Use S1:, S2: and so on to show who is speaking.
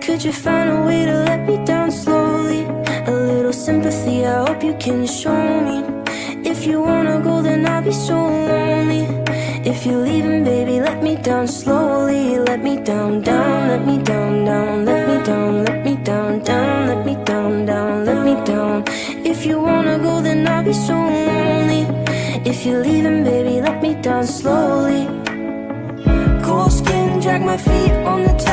S1: Could you find a way to let me down slowly? A little sympathy, I hope you can show me. If you wanna go, then I'll be so lonely. If you're leaving, baby, let me down slowly. Let me down, down, let me down, down. Let me down, let me down, down. Let me down, down, let me down. If you wanna go, then I'll be so lonely. If you're leaving, baby, let me down slowly. Cold skin, drag my feet on the tile.